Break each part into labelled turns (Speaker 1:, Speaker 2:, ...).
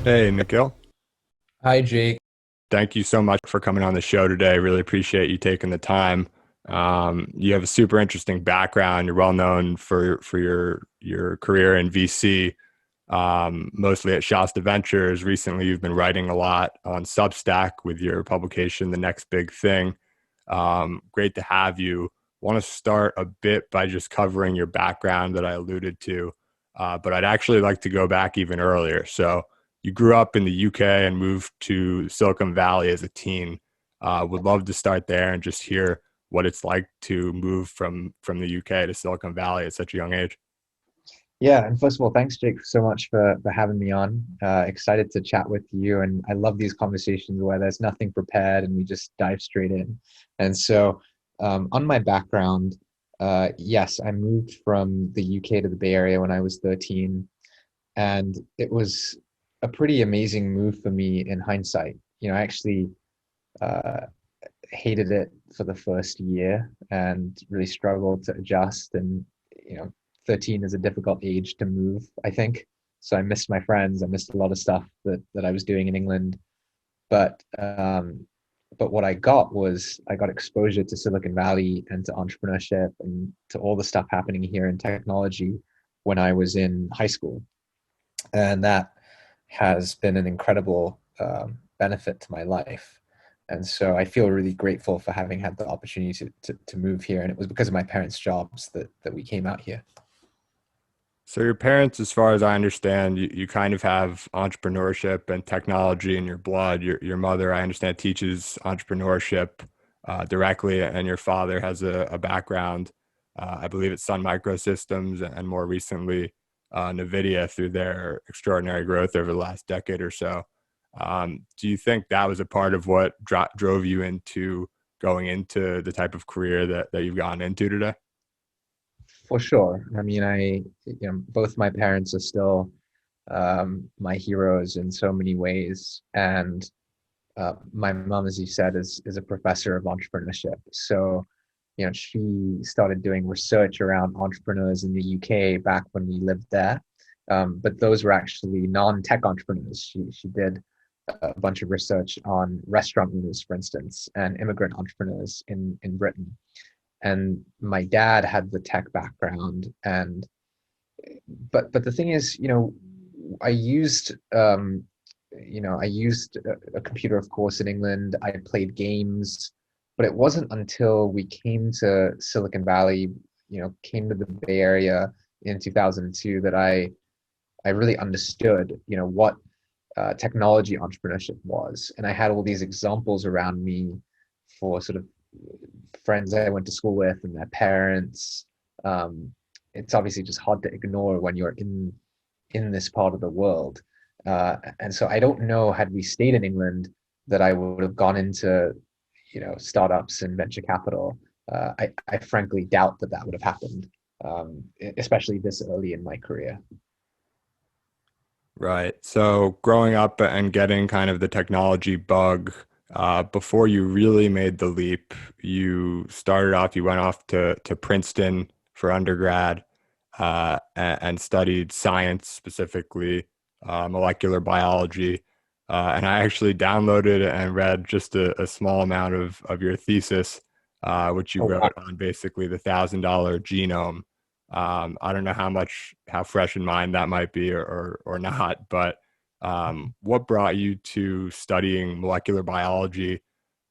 Speaker 1: Hey, Nikhil.
Speaker 2: Hi, Jake.
Speaker 1: Thank you so much for coming on the show today. Really appreciate you taking the time. You have a super interesting background. You're well known for your career in VC, mostly at Shasta Ventures. Recently, you've been writing a lot on Substack with your publication, The Next Big Thing. Great to have you. Want to start a bit by just covering your background that I alluded to, but I'd actually like to go back even earlier. So you grew up in the UK and moved to Silicon Valley as a teen. Would love to start there and just hear what it's like to move from the UK to Silicon Valley at such a young age.
Speaker 2: Yeah, and first of all, thanks, Jake, so much for having me on. Excited to chat with you, and I love these conversations where there's nothing prepared and we just dive straight in. And so, on my background, yes, I moved from the UK to the Bay Area when I was 13, and it was a pretty amazing move for me in hindsight. I actually uh, hated it for the first year and really struggled to adjust. And you know, 13 is a difficult age to move, I think. So I missed my friends. I missed a lot of stuff that I was doing in England. But what I got was I got exposure to Silicon Valley and to entrepreneurship and to all the stuff happening here in technology when I was in high school, and that has been an incredible benefit to my life. And so I feel really grateful for having had the opportunity to move here. And it was because of my parents' jobs that we came out here.
Speaker 1: So your parents, as far as I understand, you kind of have entrepreneurship and technology in your blood. Your mother, I understand, teaches entrepreneurship directly, and your father has a background, I believe it's Sun Microsystems, and more recently, NVIDIA through their extraordinary growth over the last decade or so. Do you think that was a part of what drove you into going into the type of career that you've gotten into today?
Speaker 2: For sure. I mean, both my parents are still my heroes in so many ways. And my mom, as you said, is a professor of entrepreneurship. So, she started doing research around entrepreneurs in the UK back when we lived there. But those were actually non-tech entrepreneurs. She did a bunch of research on restaurant owners, for instance, and immigrant entrepreneurs in Britain. And my dad had the tech background, and but the thing is, I used I used a computer, of course, in England. I played games, but it wasn't until we came to Silicon Valley, came to the Bay Area in 2002 that I really understood, what technology entrepreneurship was. And I had all these examples around me for sort of friends I went to school with and their parents. Um, it's obviously just hard to ignore when you're in this part of the world. And so I don't know, had we stayed in England, that I would have gone into, startups and venture capital. I frankly doubt that would have happened, especially this early in my career.
Speaker 1: Right. So growing up and getting kind of the technology bug, before you really made the leap, you went off to Princeton for undergrad, and studied science, specifically molecular biology. And I actually downloaded and read just a small amount of your thesis, which you
Speaker 2: Oh,
Speaker 1: wrote
Speaker 2: wow.
Speaker 1: on basically the $1,000 genome. I don't know how fresh in mind that might be or not, but what brought you to studying molecular biology,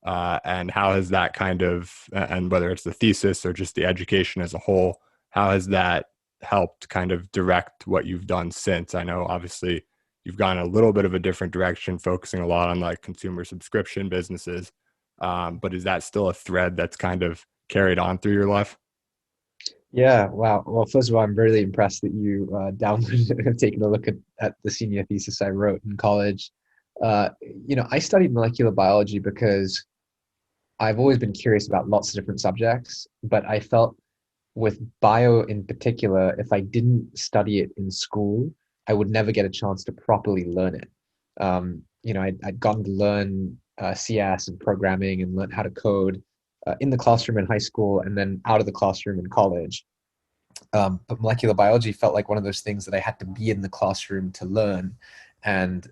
Speaker 1: and how has that kind of, and whether it's the thesis or just the education as a whole, how has that helped kind of direct what you've done since? I know obviously you've gone a little bit of a different direction, focusing a lot on like consumer subscription businesses, but is that still a thread that's kind of carried on through your life?
Speaker 2: Yeah, wow. Well, first of all, I'm really impressed that you downloaded and have taken a look at the senior thesis I wrote in college. I studied molecular biology because I've always been curious about lots of different subjects, but I felt with bio in particular, if I didn't study it in school, I would never get a chance to properly learn it. I'd gotten to learn CS and programming and learn how to code in the classroom in high school and then out of the classroom in college. But molecular biology felt like one of those things that I had to be in the classroom to learn. And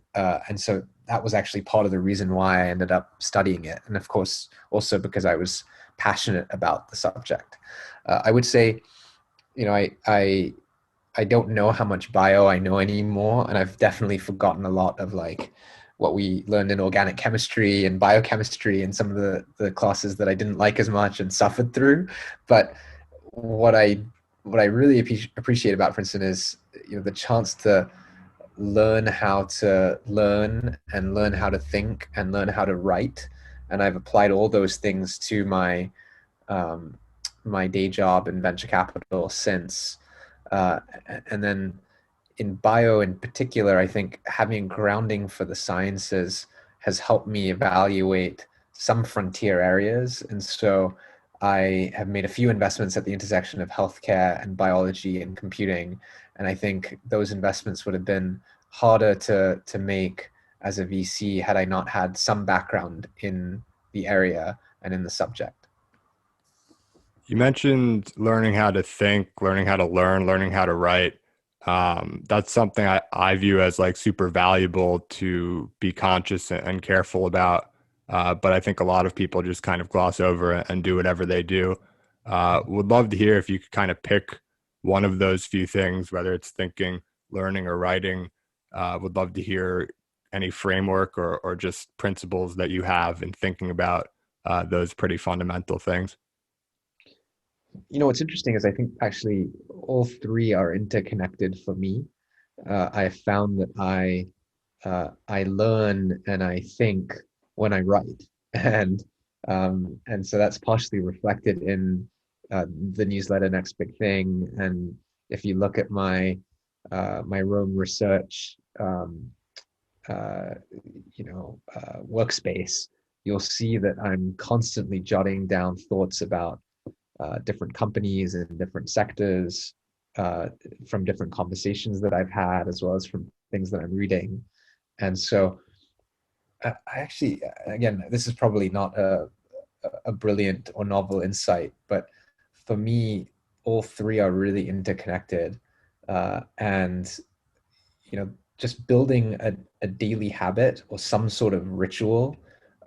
Speaker 2: so that was actually part of the reason why I ended up studying it, and of course also because I was passionate about the subject. I would say, I don't know how much bio I know anymore, and I've definitely forgotten a lot of like what we learned in organic chemistry and biochemistry and some of the classes that I didn't like as much and suffered through. But what I what I really appreciate about Princeton is, the chance to learn how to learn and learn how to think and learn how to write. And I've applied all those things to um, my day job in venture capital since. Uh, and then in bio in particular, I think having grounding for the sciences has helped me evaluate some frontier areas. And so I have made a few investments at the intersection of healthcare and biology and computing. And I think those investments would have been harder to make as a VC had I not had some background in the area and in the subject.
Speaker 1: You mentioned learning how to think, learning how to learn, learning how to write. That's something I view as like super valuable to be conscious and careful about. But I think a lot of people just kind of gloss over it and do whatever they do. Would love to hear if you could kind of pick one of those few things, whether it's thinking, learning, or writing. Would love to hear any framework or just principles that you have in thinking about those pretty fundamental things.
Speaker 2: What's interesting is I think actually all three are interconnected for me. I found that I learn and I think when I write, and so that's partially reflected in the newsletter Next Big Thing. And if you look at my Rome research uh, workspace, you'll see that I'm constantly jotting down thoughts about different companies and different sectors, from different conversations that I've had, as well as from things that I'm reading. And so I actually, again, this is probably not a brilliant or novel insight, but for me, all three are really interconnected. And, just building a daily habit or some sort of ritual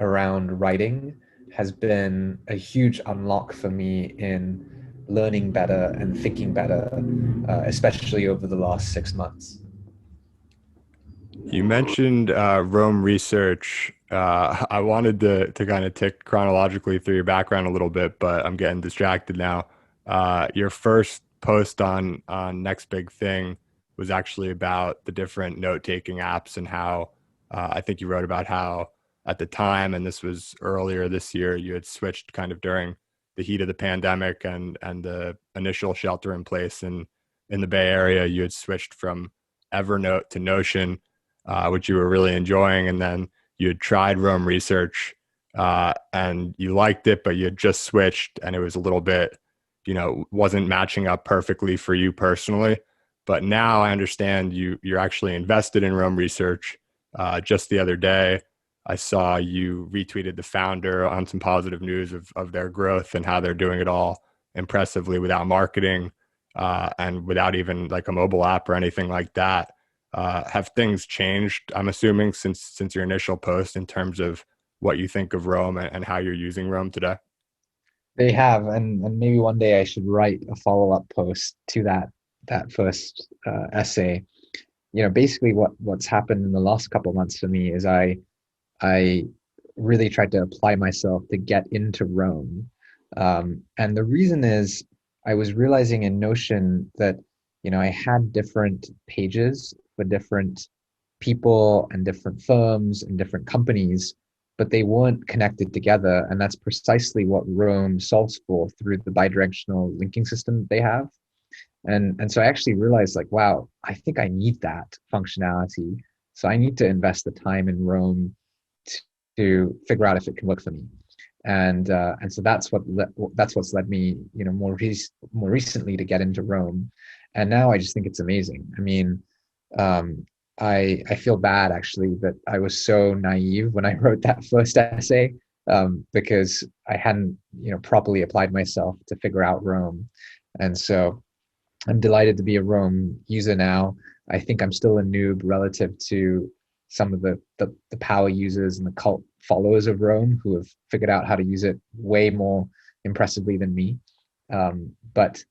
Speaker 2: around writing has been a huge unlock for me in learning better and thinking better, especially over the last 6 months.
Speaker 1: You mentioned Rome research. I wanted to kind of tick chronologically through your background a little bit, but I'm getting distracted now. Your first post on Next Big Thing was actually about the different note-taking apps and how I think you wrote about how at the time, and this was earlier this year, you had switched kind of during the heat of the pandemic and the initial shelter in place in the Bay Area, you had switched from Evernote to Notion, which you were really enjoying. And then you had tried Rome Research and you liked it, but you had just switched and it was a little bit, wasn't matching up perfectly for you personally. But now I understand you're actually invested in Rome Research. Just the other day, I saw you retweeted the founder on some positive news of their growth and how they're doing it all impressively without marketing and without even like a mobile app or anything like that. Have things changed, I'm assuming, since your initial post in terms of what you think of Rome and how you're using Rome today?
Speaker 2: They have, and maybe one day I should write a follow-up post to that first essay. Basically what's happened in the last couple of months for me is I really tried to apply myself to get into Rome. And the reason is I was realizing in Notion that, I had different pages for different people and different firms and different companies, but they weren't connected together. And that's precisely what Rome solves for through the bidirectional linking system they have. And so I actually realized, like, wow, I think I need that functionality. So I need to invest the time in Rome to figure out if it can work for me. And so that's what's led me, more recently to get into Rome. And now I just think it's amazing. I mean, I feel bad actually that I was so naive when I wrote that first essay, because I hadn't, properly applied myself to figure out Rome. And so I'm delighted to be a Rome user now. I think I'm still a noob relative to some of the power users and the cult followers of Rome who have figured out how to use it way more impressively than me. But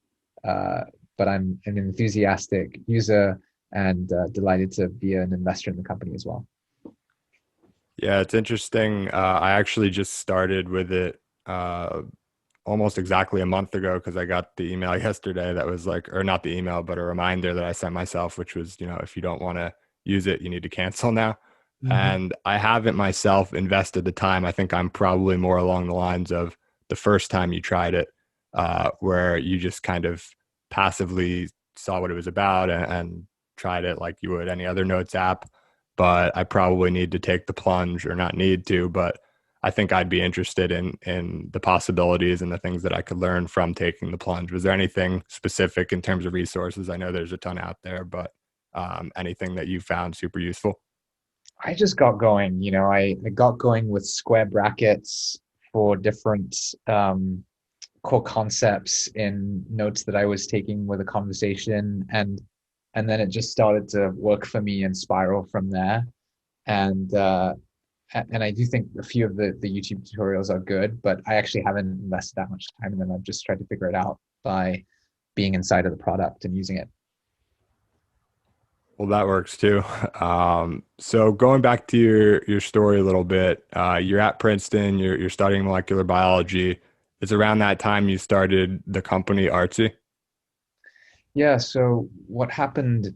Speaker 2: uh, but I'm an enthusiastic user and delighted to be an investor in the company as well.
Speaker 1: Yeah, it's interesting. I actually just started with it almost exactly a month ago because I got the email yesterday that was like, or not the email, but a reminder that I sent myself, which was, if you don't want to use it, you need to cancel now.
Speaker 2: Mm-hmm.
Speaker 1: And I haven't myself invested the time. I think I'm probably more along the lines of the first time you tried it, where you just kind of passively saw what it was about and tried it like you would any other notes app. But I probably need to take the plunge, or not need to, but I think I'd be interested in the possibilities and the things that I could learn from taking the plunge. Was there anything specific in terms of resources? I know there's a ton out there, but anything that you found super useful?
Speaker 2: I just got going, I got going with square brackets for different core concepts in notes that I was taking with a conversation, and then it just started to work for me and spiral from there. And and I do think a few of the YouTube tutorials are good, but I actually haven't invested that much time in them. I've just tried to figure it out by being inside of the product and using it.
Speaker 1: Well, that works too. So going back to your story a little bit, you're at Princeton, you're studying molecular biology. It's around that time you started the company Artsy.
Speaker 2: Yeah, so what happened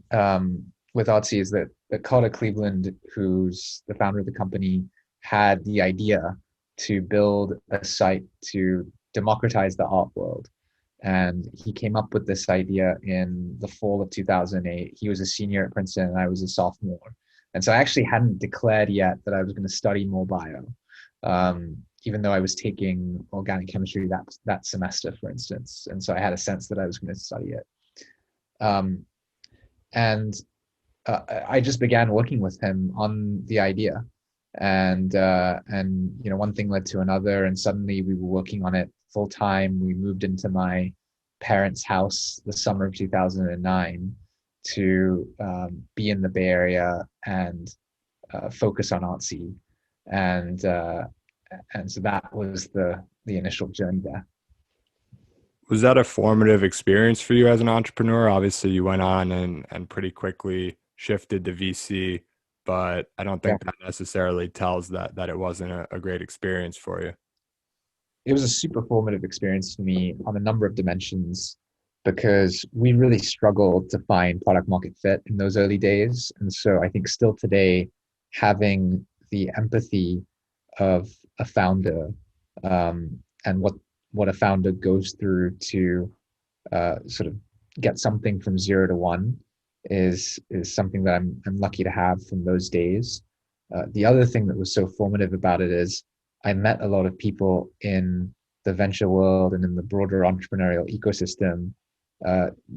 Speaker 2: with Artsy is that Carter Cleveland, who's the founder of the company, had the idea to build a site to democratize the art world. And he came up with this idea in the fall of 2008. He was a senior at Princeton and I was a sophomore. And so I actually hadn't declared yet that I was going to study more bio, even though I was taking organic chemistry that semester, for instance. And so I had a sense that I was going to study it. Um, and I just began working with him on the idea, and one thing led to another, and suddenly we were working on it full time. We moved into my parents' house the summer of 2009 to be in the Bay Area and focus on Artsy, and and so that was the initial journey there.
Speaker 1: Was that a formative experience for you as an entrepreneur? Obviously, you went on and pretty quickly shifted to VC, but I don't
Speaker 2: Yeah.
Speaker 1: think that necessarily tells that it wasn't a great experience for you.
Speaker 2: It was a super formative experience for me on a number of dimensions because we really struggled to find product market fit in those early days. And so I think still today, having the empathy of a founder and what a founder goes through to sort of get something from 0 to 1 is something that I'm lucky to have from those days. The other thing that was so formative about it is I met a lot of people in the venture world and in the broader entrepreneurial ecosystem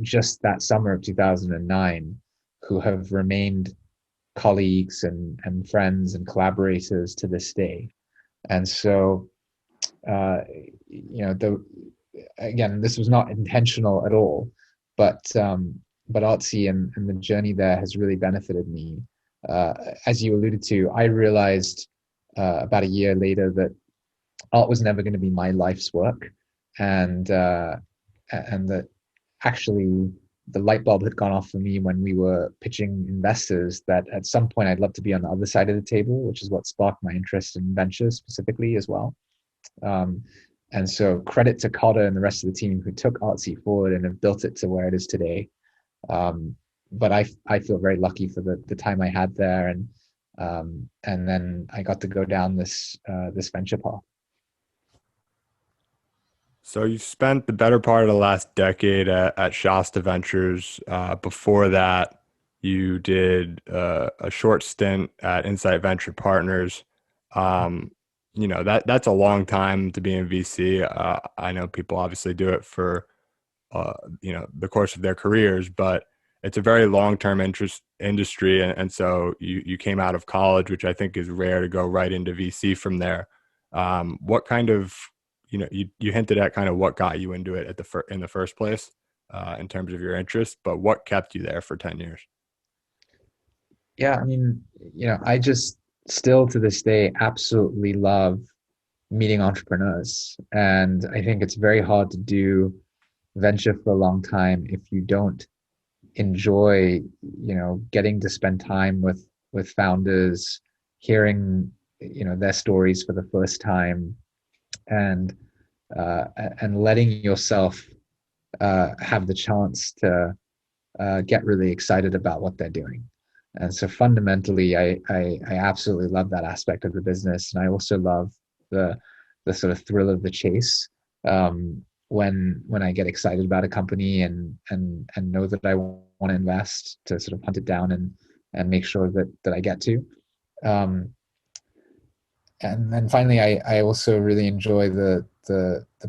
Speaker 2: just that summer of 2009 who have remained colleagues and friends and collaborators to this day. And so, uh, again, this was not intentional at all, but Artsy and the journey there has really benefited me. Uh, as you alluded to, I realized about a year later that art was never going to be my life's work, and that actually the light bulb had gone off for me when we were pitching investors that at some point I'd love to be on the other side of the table, which is what sparked my interest in ventures specifically as well. Um, and so credit to Cotta and the rest of the team who took Artsy forward and have built it to where it is today. Um, but I feel very lucky for the time I had there, and then I got to go down this venture path.
Speaker 1: So you spent the better part of the last decade at Shasta Ventures. Before that, you did a short stint at Insight Venture Partners. Um, that's a long time to be in VC. I know people obviously do it for the course of their careers, but it's a very long-term interest industry, and so you came out of college, which I think is rare, to go right into VC from there. What kind of, you hinted at kind of what got you into it in the first place. in terms of your interest, but what kept you there for 10 years?
Speaker 2: Yeah, I mean, I just still to this day absolutely love meeting entrepreneurs. And I think it's very hard to do venture for a long time if you don't enjoy, getting to spend time with founders, hearing, their stories for the first time, and and letting yourself have the chance to get really excited about what they're doing. And so fundamentally, I absolutely love that aspect of the business, and I also love the the sort of thrill of the chase, when I get excited about a company and know that I want to invest, to sort of hunt it down and make sure that I get to. Um, and then finally, I also really enjoy the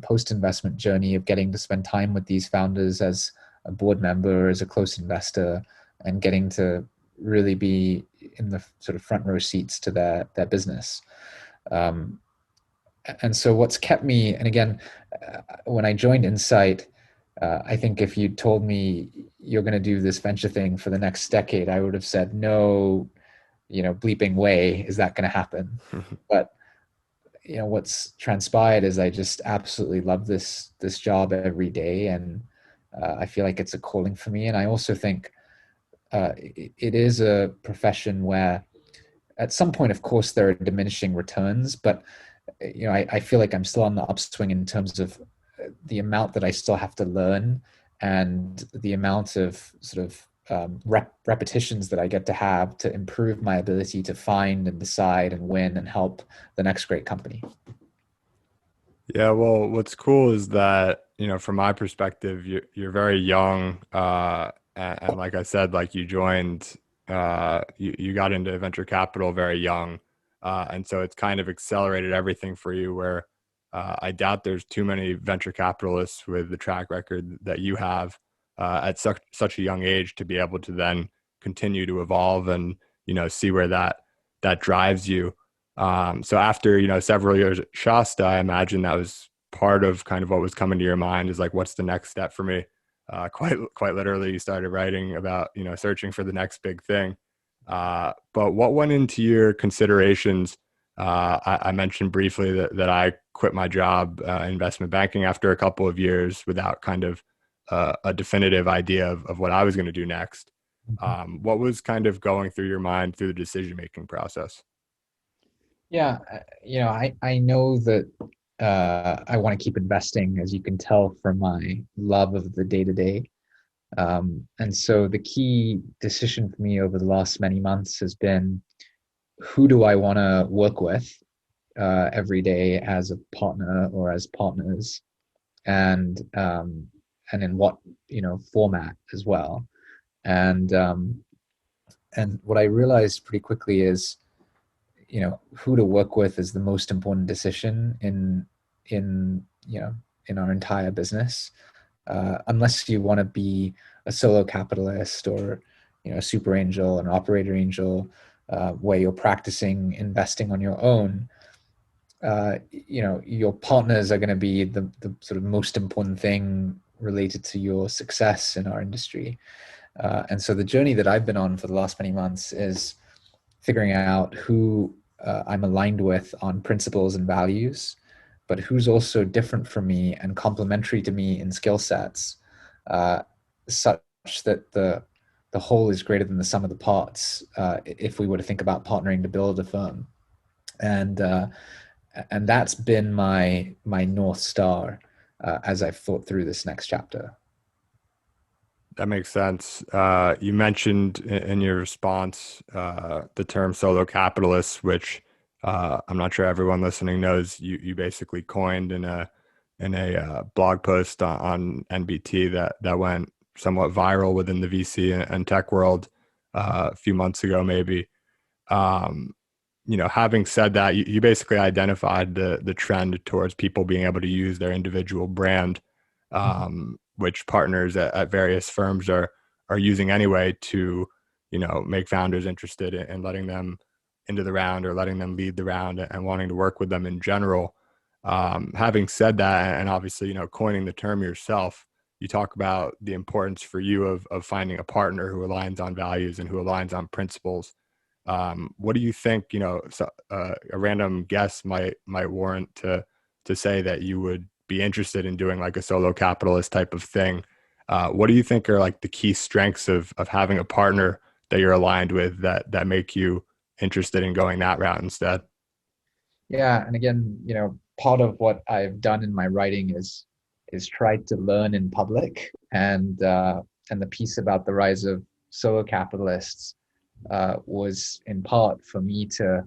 Speaker 2: post investment journey of getting to spend time with these founders as a board member, as a close investor, and getting to really be in the sort of front row seats to their business. Um, and so what's kept me, and again, when I joined Insight, I think if you told me you're going to do this venture thing for the next decade, I would have said no, bleeping way is that going to happen. But what's transpired is I just absolutely love this job every day, and I feel like it's a calling for me. And I also think it is a profession where at some point, of course, there are diminishing returns, but I feel like I'm still on the upswing in terms of the amount that I still have to learn, and the amount of sort of repetitions that I get to have to improve my ability to find and decide and win and help the next great company.
Speaker 1: Yeah, well, what's cool is that, from my perspective, you're very young, and like I said, like you joined, you got into venture capital very young, and so it's kind of accelerated everything for you. Where I doubt there's too many venture capitalists with the track record that you have at such a young age to be able to then continue to evolve and see where that drives you. So after, several years at Shasta, I imagine that was part of kind of what was coming to your mind is like, what's the next step for me? Quite literally, you started writing about, searching for the next big thing. But what went into your considerations? I mentioned briefly that I quit my job in investment banking after a couple of years without kind of a definitive idea of what I was going to do next. What was kind of going through your mind through the decision-making process?
Speaker 2: Yeah, I know that I want to keep investing, as you can tell from my love of the day to day. And so the key decision for me over the last many months has been, who do I want to work with every day as a partner or as partners, and in what format as well. And what I realized pretty quickly is, who to work with is the most important decision in our entire business. Unless you want to be a solo capitalist, or a super angel, an operator angel, where you're practicing investing on your own, your partners are going to be the sort of most important thing related to your success in our industry. And so the journey that I've been on for the last many months is figuring out who I'm aligned with on principles and values, but who's also different from me and complementary to me in skill sets, such that the whole is greater than the sum of the parts, if we were to think about partnering to build a firm. And that's been my North Star as I've thought through this next chapter.
Speaker 1: That makes sense. You mentioned in your response the term solo capitalist, which I'm not sure everyone listening knows. You basically coined in a blog post on NBT that went somewhat viral within the VC and tech world a few months ago, maybe. Um, Having said that, you basically identified the trend towards people being able to use their individual brand, which partners at various firms are using anyway to, make founders interested in letting them into the round or letting them lead the round and wanting to work with them in general. Having said that, and obviously, coining the term yourself, you talk about the importance for you of finding a partner who aligns on values and who aligns on principles. What do you think, a random guess might warrant to say that you would be interested in doing like a solo capitalist type of thing? What do you think are like the key strengths of having a partner that you're aligned with that make you interested in going that route instead?
Speaker 2: Yeah, and again, part of what I've done in my writing is tried to learn in public, and the piece about the rise of solo capitalists was in part for me to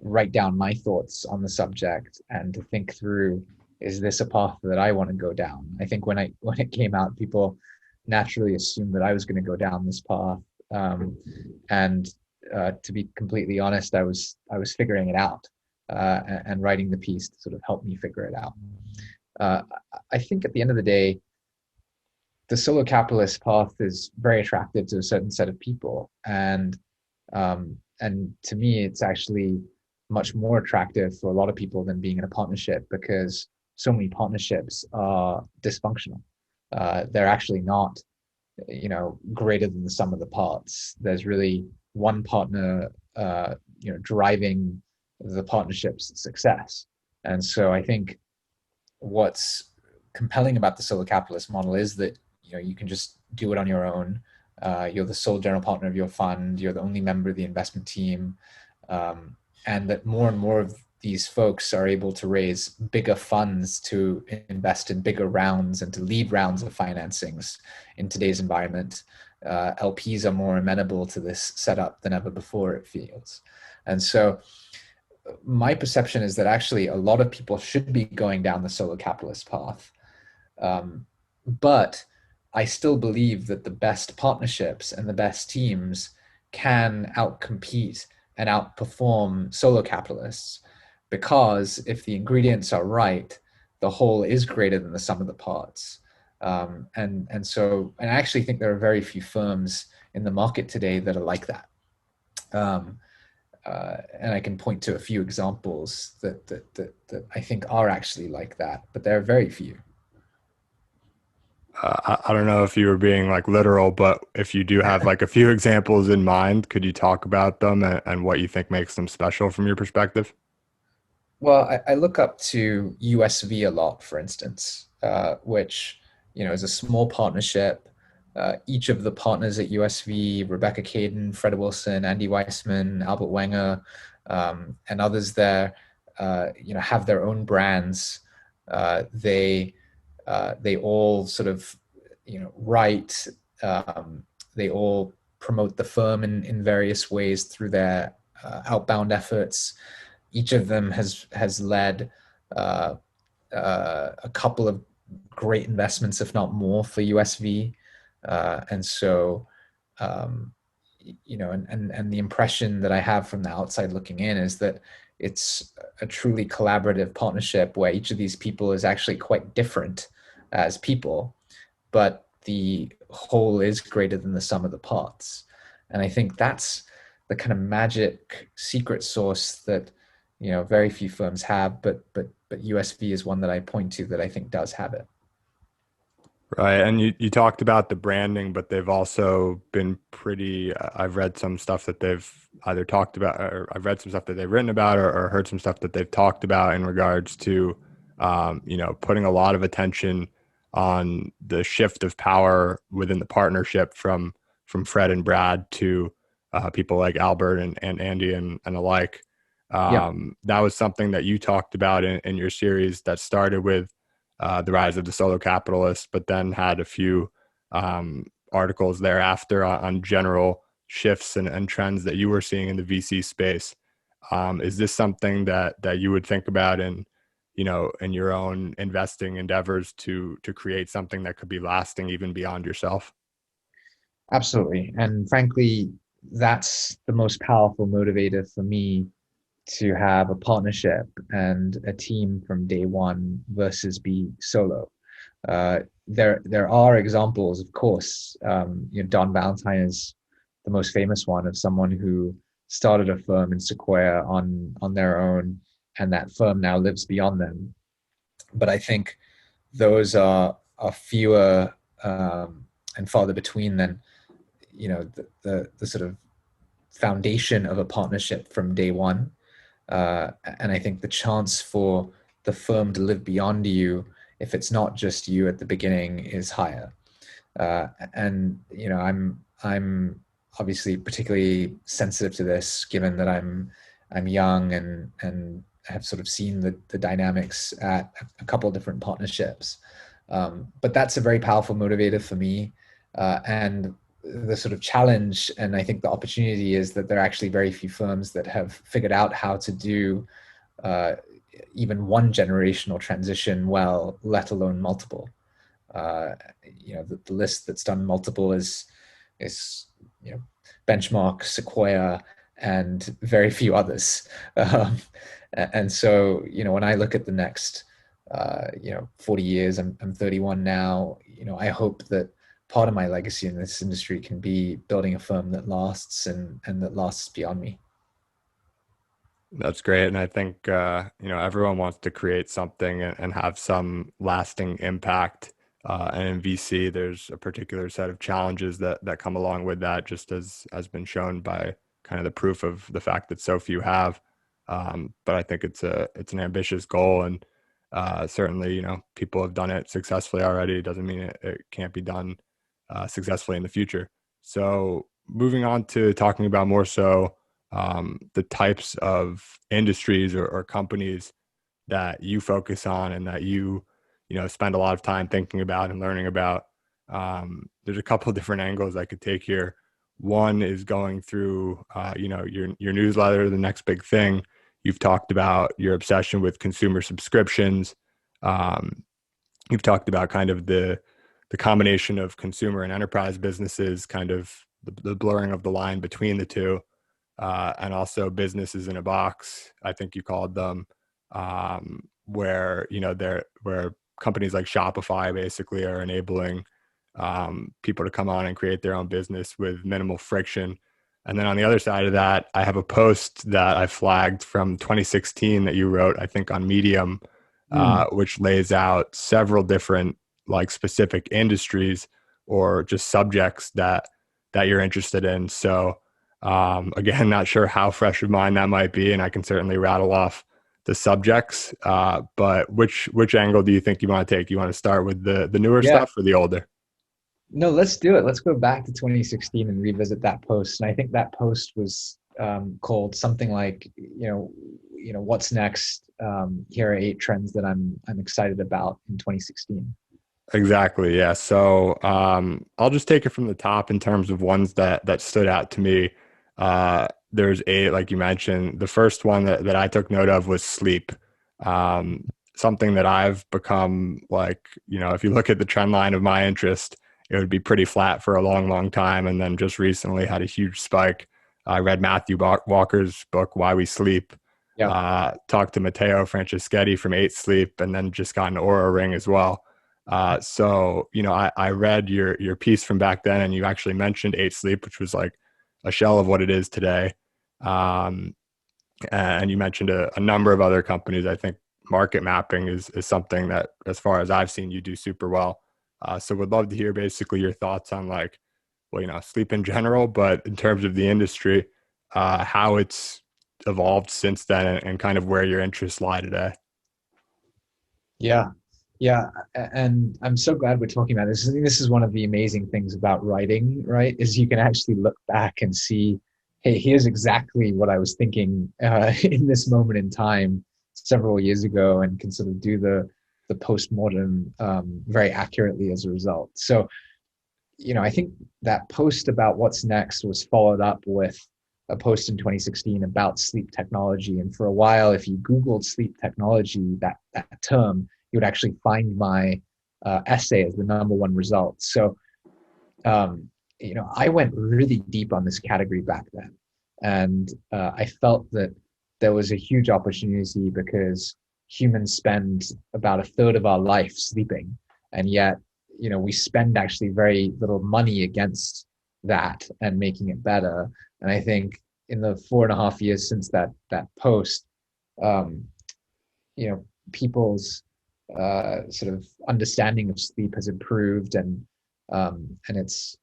Speaker 2: write down my thoughts on the subject and to think through, is this a path that I want to go down? I think when it came out, people naturally assumed that I was going to go down this path, and to be completely honest, I was figuring it out, and writing the piece to sort of help me figure it out. I think at the end of the day, the solo capitalist path is very attractive to a certain set of people, and to me, it's actually much more attractive for a lot of people than being in a partnership, because so many partnerships are dysfunctional. They're actually not, greater than the sum of the parts. There's really one partner, driving the partnership's success. And so I think what's compelling about the solo capitalist model is that, you can just do it on your own. You're the sole general partner of your fund. You're the only member of the investment team. And that more and more of these folks are able to raise bigger funds to invest in bigger rounds and to lead rounds of financings in today's environment. LPs are more amenable to this setup than ever before, it feels. And so my perception is that actually a lot of people should be going down the solo capitalist path. But I still believe that the best partnerships and the best teams can outcompete and outperform solo capitalists, because if the ingredients are right, the whole is greater than the sum of the parts. And I actually think there are very few firms in the market today that are like that. And I can point to a few examples that I think are actually like that, but there are very few.
Speaker 1: I don't know if you were being like literal, but if you do have like a few examples in mind, could you talk about them and what you think makes them special from your perspective?
Speaker 2: Well, I look up to USV a lot, for instance, which is a small partnership. Each of the partners at USV, Rebecca Caden, Fred Wilson, Andy Weissman, Albert Wenger, and others there, have their own brands. They all sort of, write. They all promote the firm in various ways through their outbound efforts. Each of them has led a couple of great investments, if not more, for USV. And so, and the impression that I have from the outside looking in is that it's a truly collaborative partnership where each of these people is actually quite different as people, but the whole is greater than the sum of the parts. And I think that's the kind of magic secret sauce that, very few firms have, but USV is one that I point to that I think does have it.
Speaker 1: Right. And you talked about the branding, but they've also been pretty, I've read some stuff that they've either talked about, or I've read some stuff that they've written about, or heard some stuff that they've talked about in regards to, putting a lot of attention on the shift of power within the partnership from Fred and Brad to people like Albert and Andy and alike.
Speaker 2: Yeah.
Speaker 1: That was something that you talked about in your series that started with the rise of the solo capitalist, but then had a few articles thereafter on general shifts and trends that you were seeing in the VC space. Is this something that you would think about in your own investing endeavors to create something that could be lasting even beyond yourself?
Speaker 2: Absolutely. And frankly, that's the most powerful motivator for me, to have a partnership and a team from day one versus be solo. There are examples, of course. Don Valentine is the most famous one, of someone who started a firm in Sequoia on their own, and that firm now lives beyond them. But I think those are are fewer and farther between than the sort of foundation of a partnership from day one. And I think the chance for the firm to live beyond you, if it's not just you at the beginning, is higher. And I'm obviously particularly sensitive to this, given that I'm young and have sort of seen the dynamics at a couple of different partnerships. But that's a very powerful motivator for me. And the sort of challenge, and I think the opportunity, is that there are actually very few firms that have figured out how to do even one generational transition well, let alone multiple. The list that's done multiple is Benchmark, Sequoia, and very few others. And so when I look at the next 40 years, I'm 31 now. I hope that part of my legacy in this industry can be building a firm that lasts and that lasts beyond me.
Speaker 1: That's great. And I think, everyone wants to create something and have some lasting impact. And in VC, there's a particular set of challenges that come along with that, just as has been shown by kind of the proof of the fact that so few have. But I think it's an ambitious goal, and certainly, people have done it successfully already. It doesn't mean it can't be done successfully in the future. So moving on to talking about more so the types of industries or companies that you focus on and that you spend a lot of time thinking about and learning about. There's a couple of different angles I could take here. One is going through, your newsletter, the next big thing. You've talked about your obsession with consumer subscriptions. You've talked about kind of the combination of consumer and enterprise businesses, kind of the blurring of the line between the two, and also businesses in a box, I think you called them, where where companies like Shopify basically are enabling people to come on and create their own business with minimal friction. And then on the other side of that, I have a post that I flagged from 2016 that you wrote, I think, on Medium, which lays out several different like specific industries or just subjects that you're interested in. So again, not sure how fresh of mind that might be, and I can certainly rattle off the subjects. But which angle do you think you want to take? You want to start with the newer
Speaker 2: Yeah.
Speaker 1: stuff or the older?
Speaker 2: No, let's do it. Let's go back to 2016 and revisit that post. And I think that post was called something like, what's next? Here are 8 trends that I'm excited about in 2016.
Speaker 1: Exactly. Yeah. So I'll just take it from the top in terms of ones that stood out to me. There's 8, like you mentioned. The first one that I took note of was sleep. Something that I've become like, if you look at the trend line of my interest, it would be pretty flat for a long, long time. And then just recently had a huge spike. I read Matthew Walker's book, Why We Sleep.
Speaker 2: Yeah.
Speaker 1: Talked to Matteo Franceschetti from 8 Sleep, and then just got an Aura Ring as well. So, I read your piece from back then, and you actually mentioned 8 Sleep, which was like a shell of what it is today. And you mentioned a number of other companies. I think market mapping is something that, as far as I've seen, you do super well. So would love to hear basically your thoughts on like, sleep in general, but in terms of the industry, how it's evolved since then and kind of where your interests lie today.
Speaker 2: Yeah. Yeah. And I'm so glad we're talking about this. I think this is one of the amazing things about writing, right? Is you can actually look back and see, hey, here's exactly what I was thinking in this moment in time several years ago, and can sort of do the postmortem very accurately as a result. So, I think that post about what's next was followed up with a post in 2016 about sleep technology. And for a while, if you Googled sleep technology, that term, you would actually find my essay as the #1 result. So, I went really deep on this category back then. And I felt that there was a huge opportunity because humans spend about 1/3 of our life sleeping. And yet, we spend actually very little money against that and making it better. And I think in the 4.5 years since that post, people's sort of understanding of sleep has improved, and it's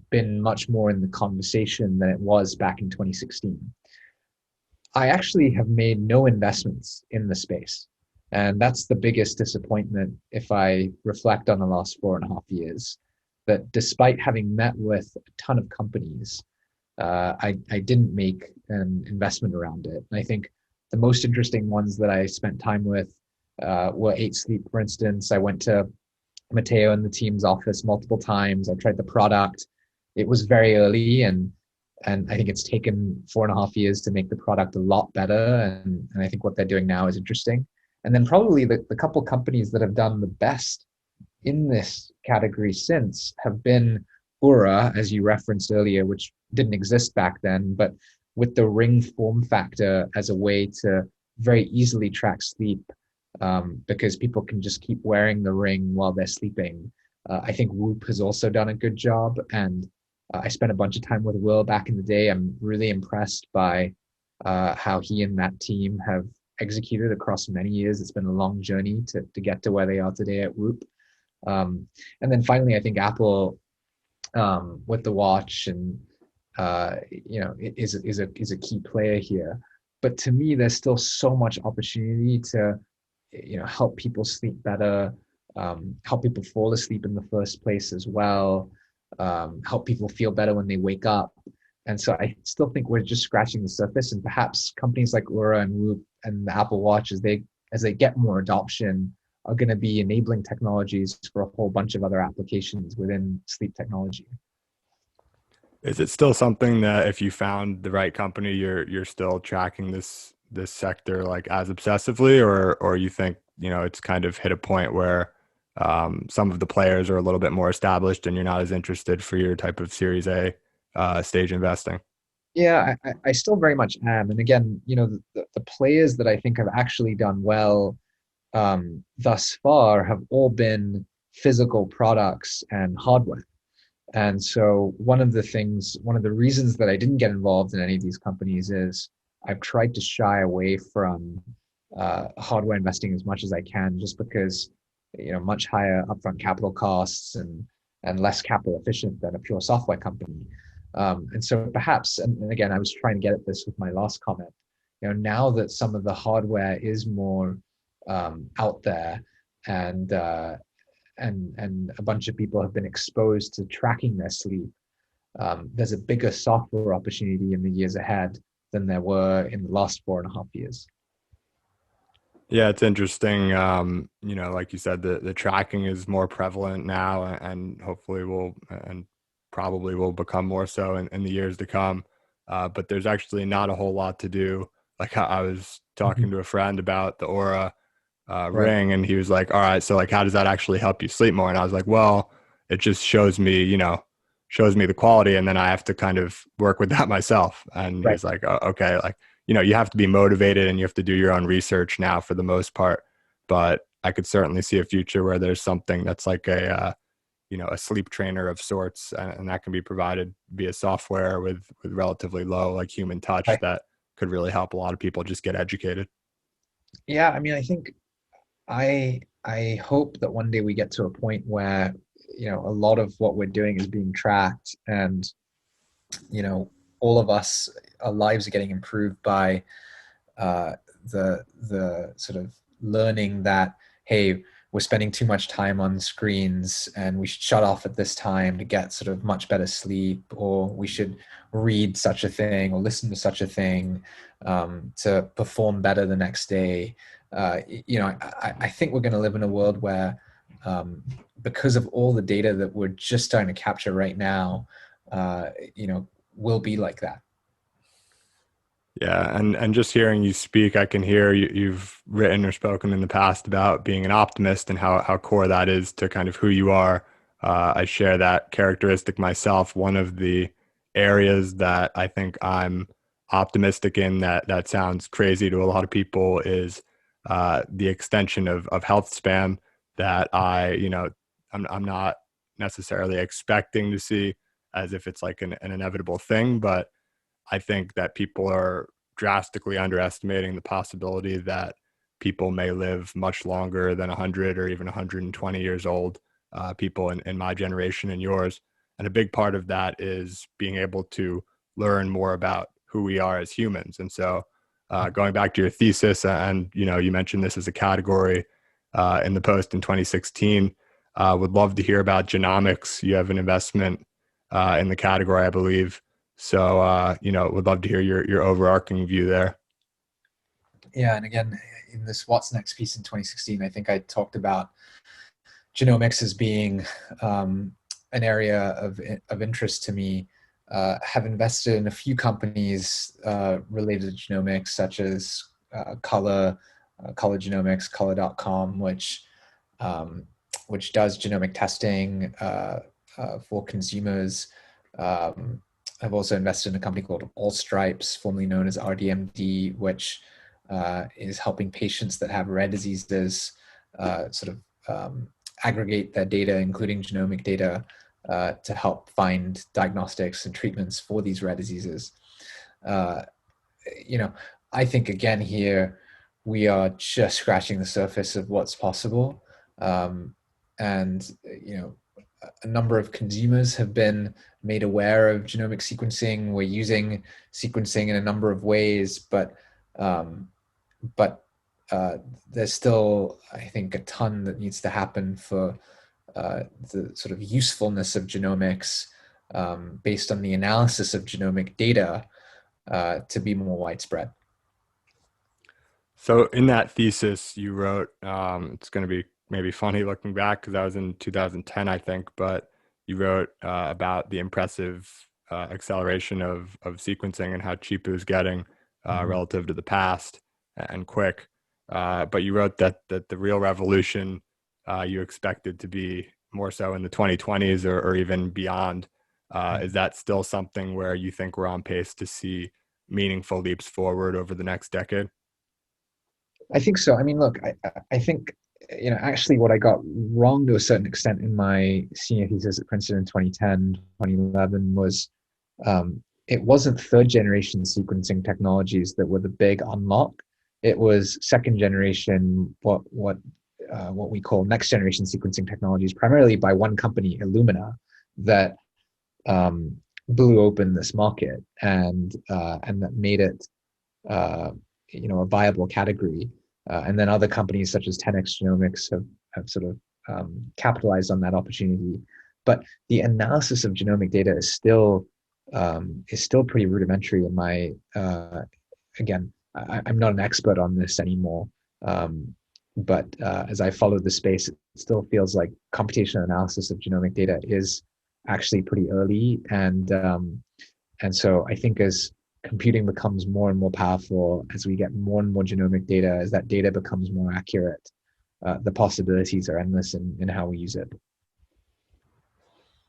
Speaker 2: been much more in the conversation than it was back in 2016. I actually have made no investments in the space. And that's the biggest disappointment if I reflect on the last 4.5 years, that despite having met with a ton of companies, I didn't make an investment around it. And I think the most interesting ones that I spent time with were 8 Sleep, for instance. I went to Matteo and the team's office multiple times. I tried the product. It was very early, and I think it's taken 4.5 years to make the product a lot better. And I think what they're doing now is interesting. And then probably the couple companies that have done the best in this category since have been Ura, as you referenced earlier, which didn't exist back then, but with the ring form factor as a way to very easily track sleep, because people can just keep wearing the ring while they're sleeping. I think Whoop has also done a good job, and I spent a bunch of time with Will back in the day. I'm really impressed by how he and that team have executed across many years. It's been a long journey to get to where they are today at Whoop. And then finally, I think Apple, with the watch, and is a key player here. But to me, there's still so much opportunity to help people sleep better, help people fall asleep in the first place as well, help people feel better when they wake up. And so I still think we're just scratching the surface, and perhaps companies like Ura and Whoop and the Apple Watch, as they get more adoption, are going to be enabling technologies for a whole bunch of other applications within sleep technology.
Speaker 1: Is it still something that if you found the right company, you're still tracking this sector like as obsessively, or you think it's kind of hit a point where some of the players are a little bit more established and you're not as interested for your type of Series A stage investing?
Speaker 2: Yeah, I still very much am. And again, the players that I think have actually done well thus far have all been physical products and hardware. And so one of the reasons that I didn't get involved in any of these companies is I've tried to shy away from hardware investing as much as I can, just because much higher upfront capital costs and less capital efficient than a pure software company. And so perhaps, and again, I was trying to get at this with my last comment. Now that some of the hardware is more out there, and a bunch of people have been exposed to tracking their sleep, there's a bigger software opportunity in the years ahead than there were in the last 4.5 years.
Speaker 1: Yeah, it's interesting. Like you said, the tracking is more prevalent now, and hopefully and probably will become more so in the years to come. But there's actually not a whole lot to do. Like I was talking to a friend about the Aura
Speaker 2: Right.
Speaker 1: ring, and he was like, all right, so like, how does that actually help you sleep more? And I was like, well, it just shows me the quality, and then I have to kind of work with that myself. And
Speaker 2: Right.
Speaker 1: he's like, oh, okay, like, you have to be motivated and you have to do your own research now for the most part. But I could certainly see a future where there's something that's like a sleep trainer of sorts, and that can be provided via software with relatively low like human touch
Speaker 2: Right.
Speaker 1: that could really help a lot of people just get educated.
Speaker 2: Yeah, I mean, I think I hope that one day we get to a point where a lot of what we're doing is being tracked, and all of us, our lives are getting improved by the sort of learning that, hey, we're spending too much time on screens and we should shut off at this time to get sort of much better sleep, or we should read such a thing or listen to such a thing to perform better the next day. I think we're going to live in a world where, because of all the data that we're just starting to capture right now, will be like that.
Speaker 1: Yeah, and just hearing you speak, I can hear you've written or spoken in the past about being an optimist and how core that is to kind of who you are. I share that characteristic myself. One of the areas that I think I'm optimistic in, that sounds crazy to a lot of people, is the extension of health span that I'm not necessarily expecting to see as if it's like an inevitable thing, but I think that people are drastically underestimating the possibility that people may live much longer than 100 or even 120 years old, people in my generation and yours. And a big part of that is being able to learn more about who we are as humans. And so going back to your thesis, and you mentioned this as a category in the post in 2016, would love to hear about genomics. You have an investment in the category, I believe. So, would love to hear your overarching view there.
Speaker 2: Yeah, and again, in this What's Next piece in 2016, I think I talked about genomics as being an area of interest to me. Have invested in a few companies related to genomics, such as Color Genomics, Color.com, which does genomic testing for consumers. I've also invested in a company called Allstripes, formerly known as RDMD, which is helping patients that have rare diseases aggregate their data, including genomic data, to help find diagnostics and treatments for these rare diseases. I think again here we are just scratching the surface of what's possible, and a number of consumers have been made aware of genomic sequencing. We're using sequencing in a number of ways, but there's still, I think, a ton that needs to happen for the sort of usefulness of genomics based on the analysis of genomic data to be more widespread.
Speaker 1: So in that thesis you wrote, it's going to be maybe funny looking back because that was in 2010, I think, but you wrote about the impressive acceleration of sequencing and how cheap it was getting relative to the past and quick. But you wrote that the real revolution you expected to be more so in the 2020s or even beyond. Is that still something where you think we're on pace to see meaningful leaps forward over the next decade?
Speaker 2: I think so. I mean, look, I think, actually what I got wrong to a certain extent in my senior thesis at Princeton in 2010, 2011 was it wasn't third generation sequencing technologies that were the big unlock. It was second generation, what we call next generation sequencing technologies, primarily by one company, Illumina, that blew open this market and that made it a viable category. And then other companies such as 10x Genomics have sort of capitalized on that opportunity. But the analysis of genomic data is still pretty rudimentary in my, again, I'm not an expert on this anymore. But as I follow the space, it still feels like computational analysis of genomic data is actually pretty early. And so I think as computing becomes more and more powerful, as we get more and more genomic data, as that data becomes more accurate, the possibilities are endless in how we use it.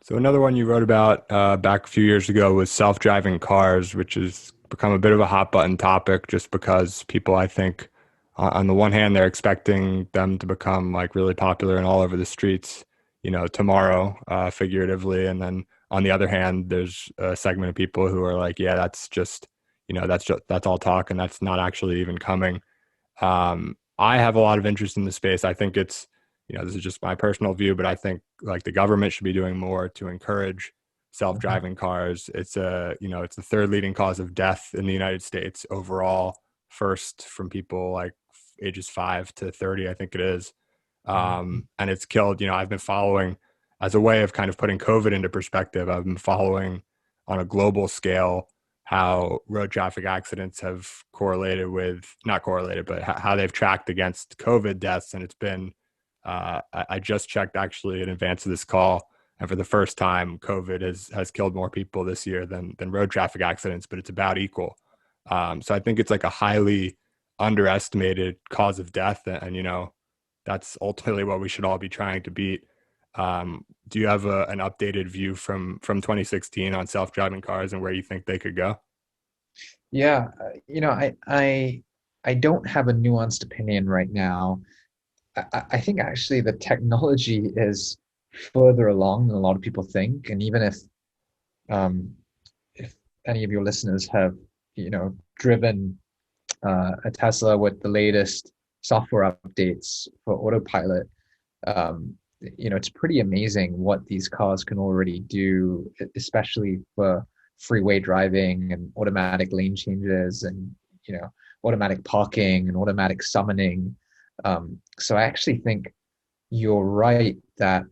Speaker 1: So another one you wrote about back a few years ago was self-driving cars, which has become a bit of a hot button topic just because people, I think, on the one hand, they're expecting them to become like really popular and all over the streets, tomorrow, figuratively. And then on the other hand, there's a segment of people who are like, yeah, that's just, that's all talk and that's not actually even coming. I have a lot of interest in the space. I think it's, this is just my personal view, but I think like the government should be doing more to encourage self-driving cars. It's it's the third leading cause of death in the United States overall, first from people like ages 5 to 30, I think it is. And it's killed, I've been following as a way of kind of putting COVID into perspective. I've been following on a global scale how road traffic accidents have correlated with, not correlated, but how they've tracked against COVID deaths. And it's been, I just checked actually in advance of this call, and for the first time, COVID has killed more people this year than road traffic accidents, but it's about equal. So I think it's like a highly underestimated cause of death, and that's ultimately what we should all be trying to beat. Do you have an updated view from 2016 on self-driving cars and where you think they could go?
Speaker 2: Yeah, I don't have a nuanced opinion right now. I think actually the technology is further along than a lot of people think. And even if any of your listeners have, driven a Tesla with the latest software updates for autopilot, it's pretty amazing what these cars can already do, especially for freeway driving and automatic lane changes and, automatic parking and automatic summoning. So I actually think you're right that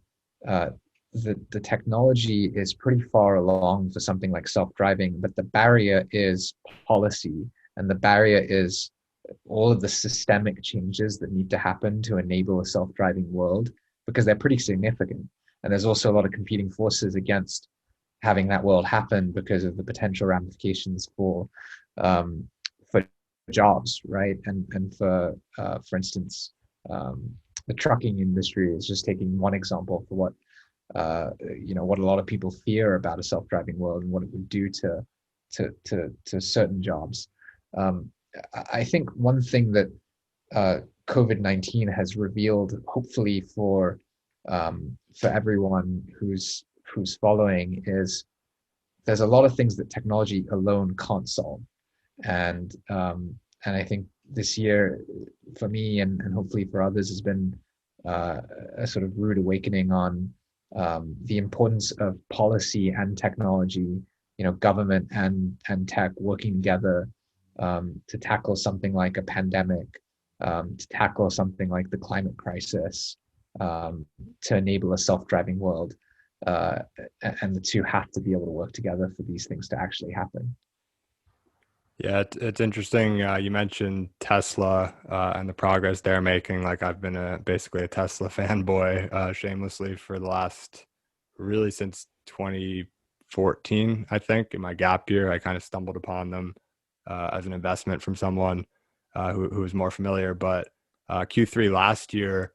Speaker 2: the technology is pretty far along for something like self-driving, but the barrier is policy, and the barrier is all of the systemic changes that need to happen to enable a self-driving world, because they're pretty significant. And there's also a lot of competing forces against having that world happen because of the potential ramifications for jobs, right? And for instance, the trucking industry is just taking one example for what what a lot of people fear about a self-driving world and what it would do to certain jobs. I think one thing that COVID-19 has revealed, hopefully for everyone who's following, is there's a lot of things that technology alone can't solve, and I think this year for me and hopefully for others has been a sort of rude awakening on the importance of policy and technology, government and tech working together to tackle something like a pandemic, to tackle something like the climate crisis, to enable a self-driving world. And the two have to be able to work together for these things to actually happen.
Speaker 1: Yeah, it's interesting. You mentioned Tesla and the progress they're making. Like I've been basically a Tesla fanboy shamelessly for the last, really since 2014, I think. In my gap year, I kind of stumbled upon them as an investment from someone who was more familiar. But Q3 last year,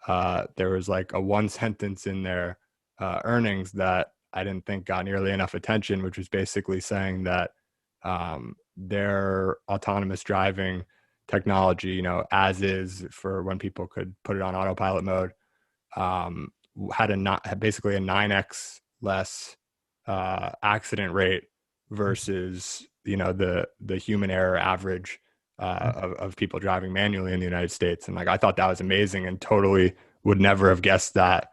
Speaker 1: there was like a one sentence in their earnings that I didn't think got nearly enough attention, which was basically saying that their autonomous driving technology, as is for when people could put it on autopilot mode, had basically a 9x less accident rate versus the human error average of people driving manually in the United States. And like I thought that was amazing and totally would never have guessed that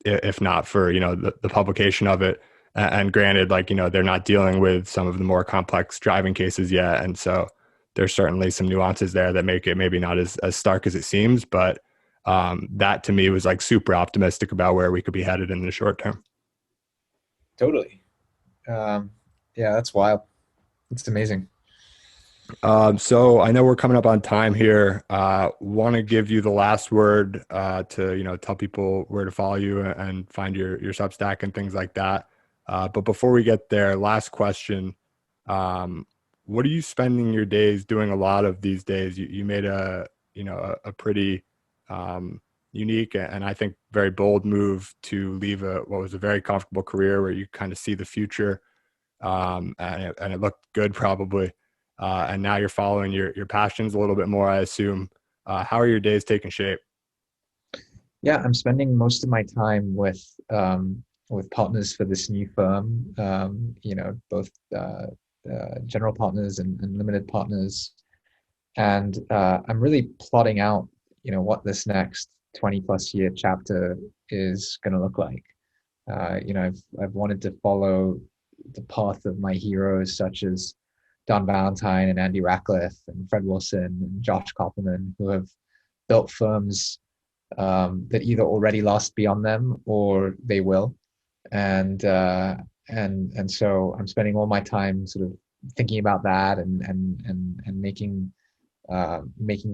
Speaker 1: if not for the publication of it. And granted, like, they're not dealing with some of the more complex driving cases yet. And so there's certainly some nuances there that make it maybe not as stark as it seems. But that to me was like super optimistic about where we could be headed in the short term.
Speaker 2: Totally. Yeah, that's wild. It's amazing.
Speaker 1: So I know we're coming up on time here. Want to give you the last word to tell people where to follow you and find your Substack and things like that. But before we get there, last question: what are you spending your days doing? A lot of these days, you made a pretty unique and I think very bold move to leave what was a very comfortable career where you kind of see the future, and it looked good probably. And now you're following your passions a little bit more, I assume. How are your days taking shape?
Speaker 2: Yeah, I'm spending most of my time with partners for this new firm. Both general partners and limited partners, and I'm really plotting out, what this next 20 plus year chapter is going to look like. I've wanted to follow the path of my heroes, such as Don Valentine and Andy Rachleff and Fred Wilson and Josh Koppelman, who have built firms that either already lost beyond them or they will. And so I'm spending all my time sort of thinking about that and making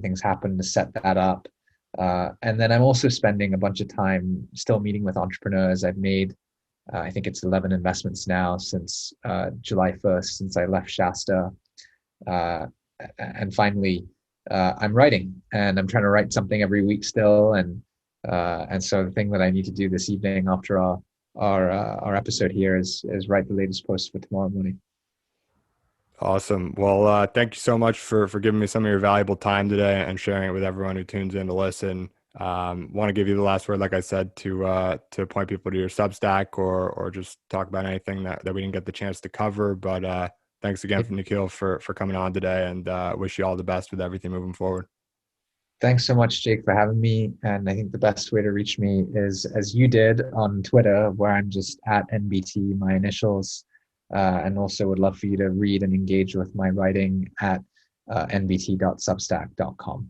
Speaker 2: things happen to set that up. And then I'm also spending a bunch of time still meeting with entrepreneurs. I've made I think it's 11 investments now since July 1st, since I left Shasta. And finally, I'm writing, and I'm trying to write something every week still. And so the thing that I need to do this evening after our episode here is write the latest post for tomorrow morning.
Speaker 1: Awesome. Well, thank you so much for giving me some of your valuable time today and sharing it with everyone who tunes in to listen. Want to give you the last word, like I said, to point people to your Substack or just talk about anything that we didn't get the chance to cover. But thanks again, Nikhil, for coming on today, and wish you all the best with everything moving forward.
Speaker 2: Thanks so much, Jake, for having me. And I think the best way to reach me is as you did on Twitter, where I'm just at NBT, my initials. And also would love for you to read and engage with my writing at nbt.substack.com.